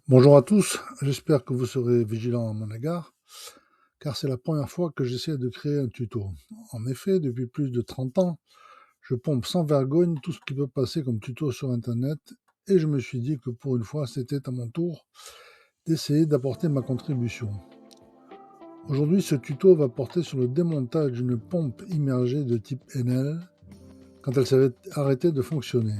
Bonjour à tous, j'espère que vous serez vigilants à mon égard, car c'est la première fois que j'essaie de créer un tuto. En effet, depuis plus de 30 ans, je pompe sans vergogne tout ce qui peut passer comme tuto sur Internet, et je me suis dit que pour une fois, c'était à mon tour d'essayer d'apporter ma contribution. Aujourd'hui, ce tuto va porter sur le démontage d'une pompe immergée de type Enel, quand elle s'est arrêtée de fonctionner.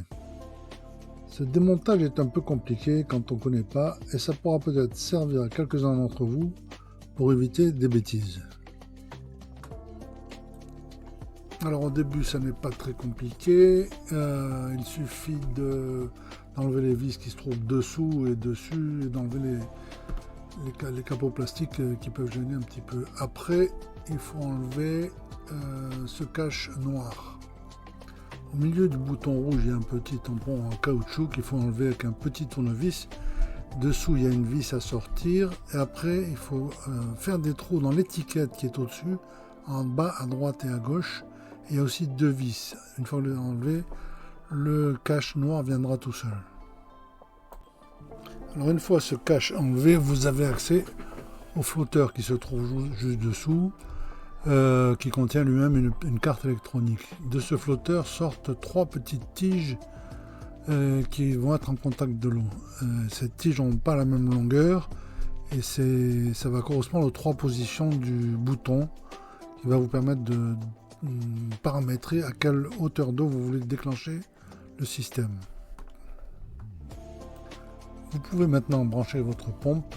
Ce démontage est un peu compliqué quand on ne connaît pas, et ça pourra peut-être servir à quelques-uns d'entre vous pour éviter des bêtises. Alors au début ça n'est pas très compliqué, il suffit d'enlever les vis qui se trouvent dessous et dessus et d'enlever les capots plastiques qui peuvent gêner un petit peu. Après il faut enlever ce cache noir. Au milieu du bouton rouge il y a un petit tampon en caoutchouc qu'il faut enlever avec un petit tournevis. Dessous il y a une vis à sortir et après il faut faire des trous dans l'étiquette qui est au-dessus, en bas à droite et à gauche. Il y a aussi deux vis. Une fois enlevé, le cache noir viendra tout seul. Alors une fois ce cache enlevé, vous avez accès au flotteur qui se trouve juste dessous, qui contient lui-même une carte électronique. De ce flotteur sortent trois petites tiges qui vont être en contact de l'eau. Ces tiges n'ont pas la même longueur et ça va correspondre aux trois positions du bouton qui va vous permettre de paramétrer à quelle hauteur d'eau vous voulez déclencher le système. Vous pouvez maintenant brancher votre pompe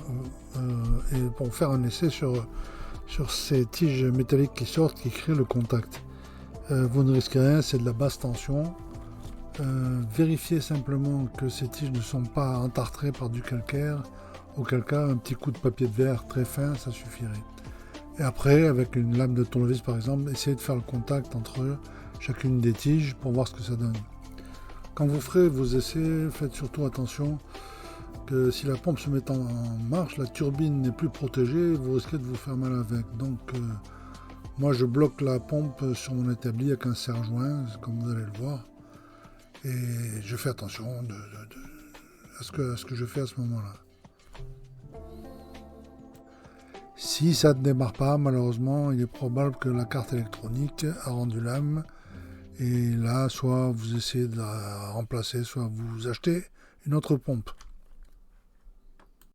et pour faire un essai sur ces tiges métalliques qui sortent, qui créent le contact. Vous ne risquez rien, c'est de la basse tension. Vérifiez simplement que ces tiges ne sont pas entartrées par du calcaire, auquel cas un petit coup de papier de verre très fin ça suffirait. Et après, avec une lame de tournevis par exemple, essayez de faire le contact entre chacune des tiges pour voir ce que ça donne. Quand vous ferez vos essais, faites surtout attention que si la pompe se met en marche, la turbine n'est plus protégée, vous risquez de vous faire mal avec. Donc moi je bloque la pompe sur mon établi avec un serre-joint, comme vous allez le voir. Et je fais attention à ce que je fais à ce moment-là. Si ça ne démarre pas, malheureusement, il est probable que la carte électronique a rendu l'âme. Et là, soit vous essayez de la remplacer, soit vous achetez une autre pompe.